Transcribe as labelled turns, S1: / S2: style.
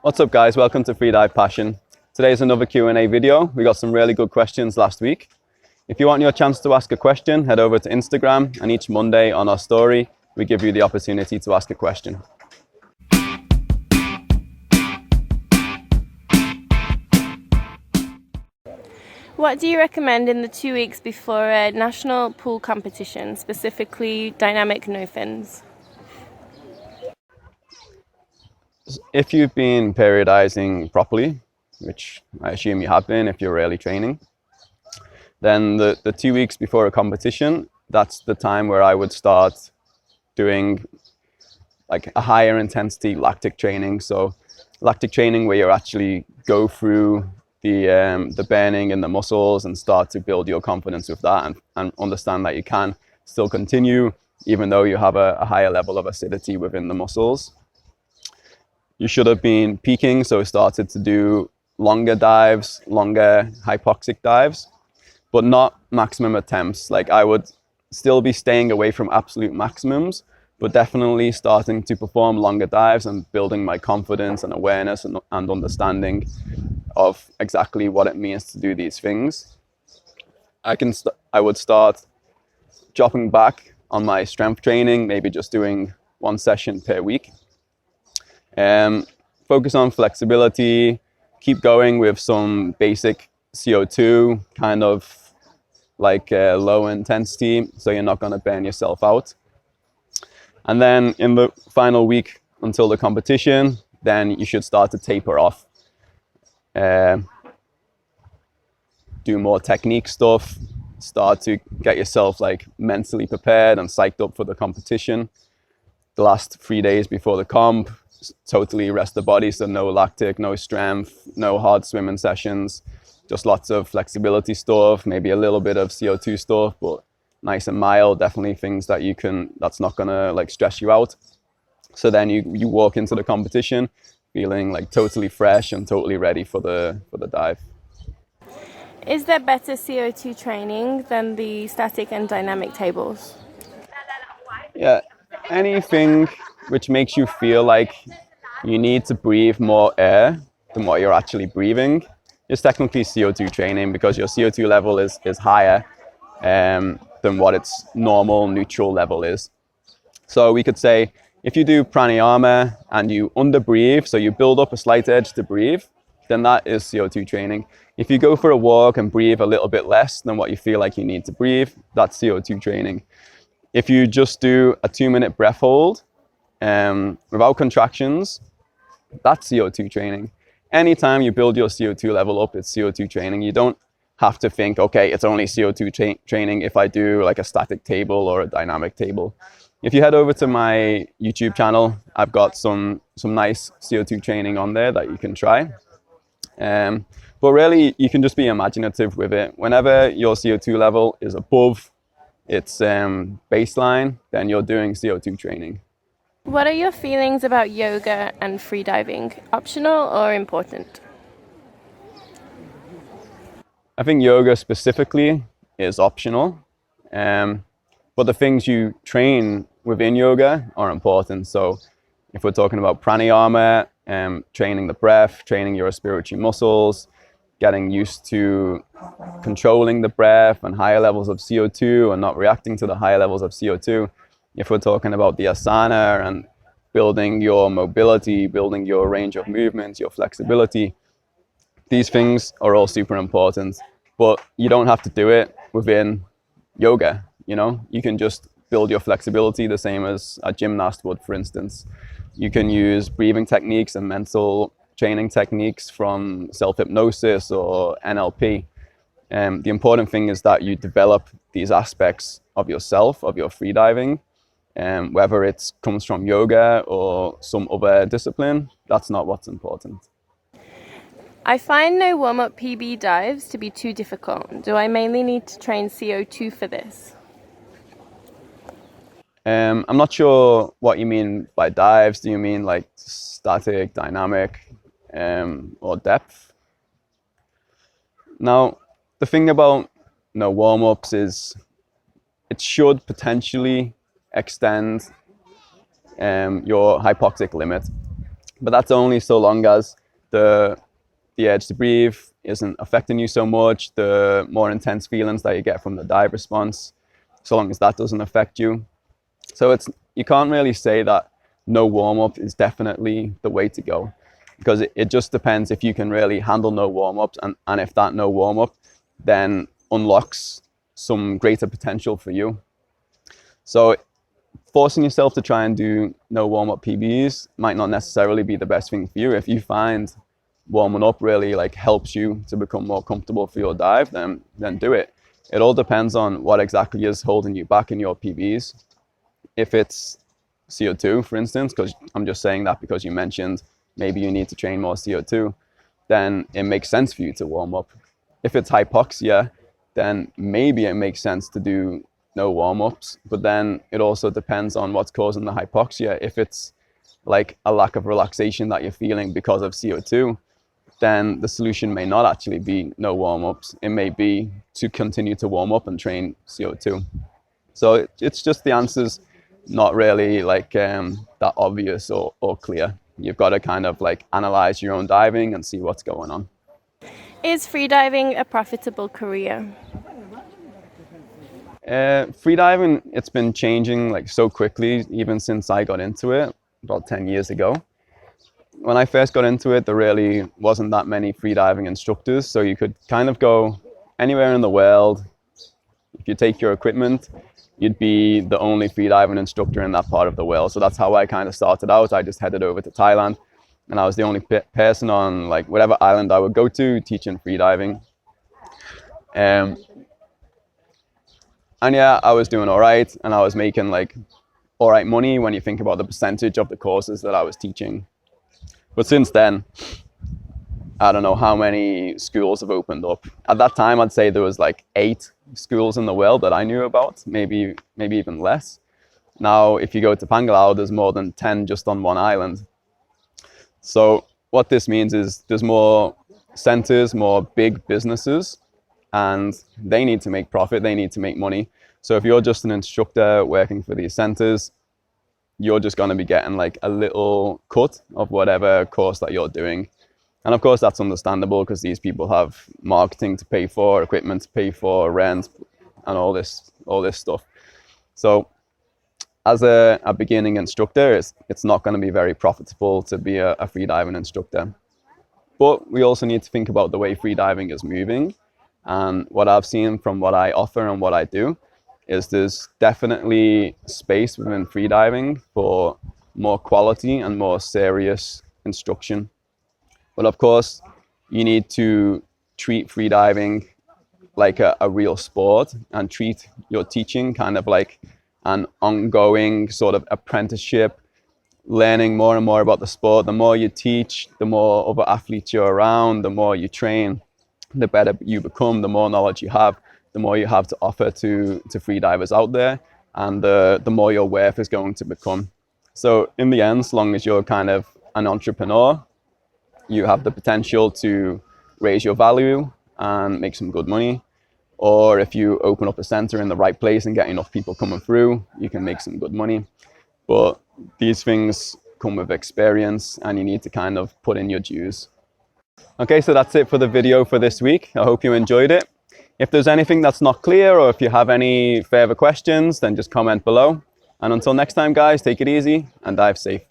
S1: What's up guys, welcome to Freedive Passion. Today's another Q&A video. We got some really good questions last week. If you want your chance to ask a question, head over to Instagram, and each Monday on our story, we give you the opportunity to ask a question.
S2: What do you recommend in the 2 weeks before a national pool competition, specifically dynamic no fins?
S1: If you've been periodizing properly, which I assume you have been if you're really training, then the 2 weeks before a competition, that's the time where I would start doing like a higher intensity lactic training. So lactic training where you actually go through the burning in the muscles and start to build your confidence with that and understand that you can still continue even though you have a higher level of acidity within the muscles. You should have been peaking, so started to do longer dives, longer hypoxic dives, but not maximum attempts. Like I would still be staying away from absolute maximums, but definitely starting to perform longer dives and building my confidence and awareness and understanding of exactly what it means to do these things. I would start dropping back on my strength training, maybe just doing 1 session per week. Focus on flexibility, keep going with some basic CO2, kind of like low intensity, so you're not going to burn yourself out. And then in the final week until the competition, then you should start to taper off. Do more technique stuff, start to get yourself like mentally prepared and psyched up for the competition. The last 3 days before the comp, totally rest the body, so no lactic, no strength, no hard swimming sessions, just lots of flexibility stuff, maybe a little bit of CO2 stuff, but nice and mild, definitely things that that's not gonna like stress you out. So then you walk into the competition feeling like totally fresh and totally ready for the dive.
S2: Is there better CO2 training than the static and dynamic tables?
S1: Yeah, anything which makes you feel like you need to breathe more air than what you're actually breathing is technically CO2 training, because your CO2 level is higher than what its normal neutral level is. So we could say if you do pranayama and you underbreathe, so you build up a slight edge to breathe, then that is CO2 training. If you go for a walk and breathe a little bit less than what you feel like you need to breathe, that's CO2 training. If you just do a 2-minute breath hold without contractions, that's CO2 training. Anytime you build your CO2 level up, it's CO2 training. You don't have to think, okay, it's only CO2 training if I do like a static table or a dynamic table. If you head over to my YouTube channel, I've got some nice CO2 training on there that you can try. But really, you can just be imaginative with it. Whenever your CO2 level is above its baseline, then you're doing CO2 training.
S2: What are your feelings about yoga and freediving? Optional or important?
S1: I think yoga specifically is optional, but the things you train within yoga are important. So if we're talking about pranayama, training the breath, training your respiratory muscles, getting used to controlling the breath and higher levels of CO2 and not reacting to the higher levels of CO2. If we're talking about the asana and building your mobility, building your range of movements, your flexibility, these things are all super important, but you don't have to do it within yoga. You can just build your flexibility the same as a gymnast would, for instance. You can use breathing techniques and mental training techniques from self-hypnosis or NLP. The important thing is that you develop these aspects of yourself, of your freediving, whether it comes from yoga or some other discipline, that's not what's important.
S2: I find no warm-up PB dives to be too difficult. Do I mainly need to train CO2 for this?
S1: I'm not sure what you mean by dives. Do you mean like static, dynamic, or depth? Now, the thing about warm-ups is it should potentially extend your hypoxic limit. But that's only so long as the urge to breathe isn't affecting you so much, the more intense feelings that you get from the dive response, so long as that doesn't affect you. So you can't really say that no warm-up is definitely the way to go, because it just depends if you can really handle no warm-ups, and if that no warm-up then unlocks some greater potential for you. So forcing yourself to try and do no warm-up PBs might not necessarily be the best thing for you. If you find warming up really like helps you to become more comfortable for your dive, then do it. It all depends on what exactly is holding you back in your PBs. If it's CO2, for instance, because I'm just saying that because you mentioned maybe you need to train more CO2, then it makes sense for you to warm up. If it's hypoxia, then maybe it makes sense to do no warm-ups, but then it also depends on what's causing the hypoxia. If it's like a lack of relaxation that you're feeling because of CO2, then the solution may not actually be no warm-ups. It may be to continue to warm up and train CO2. So it's just, the answer's not really like that obvious or clear. You've got to kind of like analyze your own diving and see what's going on.
S2: Is freediving a profitable career?
S1: Freediving, it's been changing like so quickly, even since I got into it about 10 years ago. When I first got into it, there really wasn't that many freediving instructors, so you could kind of go anywhere in the world. If you take your equipment, you'd be the only freediving instructor in that part of the world. So that's how I kind of started out. I just headed over to Thailand, and I was the only person on like whatever island I would go to teaching freediving. And yeah, I was doing all right, and I was making like all right money when you think about the percentage of the courses that I was teaching. But since then, I don't know how many schools have opened up. At that time, I'd say there was like 8 schools in the world that I knew about, maybe even less. Now, if you go to Pangalao, there's more than 10 just on one island. So what this means is there's more centers, more big businesses, and they need to make profit, they need to make money. So if you're just an instructor working for these centers, you're just going to be getting like a little cut of whatever course that you're doing. And of course that's understandable, because these people have marketing to pay for, equipment to pay for, rent, and all this stuff. So as a beginning instructor, it's not going to be very profitable to be a freediving instructor. But we also need to think about the way freediving is moving. And what I've seen from what I offer and what I do is there's definitely space within freediving for more quality and more serious instruction. But of course, you need to treat freediving like a real sport, and treat your teaching kind of like an ongoing sort of apprenticeship, learning more and more about the sport. The more you teach, the more other athletes you're around, the more you train, the better you become, the more knowledge you have, the more you have to offer to freedivers out there, and the more your worth is going to become. So in the end, as long as you're kind of an entrepreneur, you have the potential to raise your value and make some good money. Or if you open up a center in the right place and get enough people coming through, you can make some good money. But these things come with experience, and you need to kind of put in your dues. Okay, so that's it for the video for this week. I hope you enjoyed it. If there's anything that's not clear, or if you have any further questions, then just comment below. And until next time, guys, take it easy and dive safe.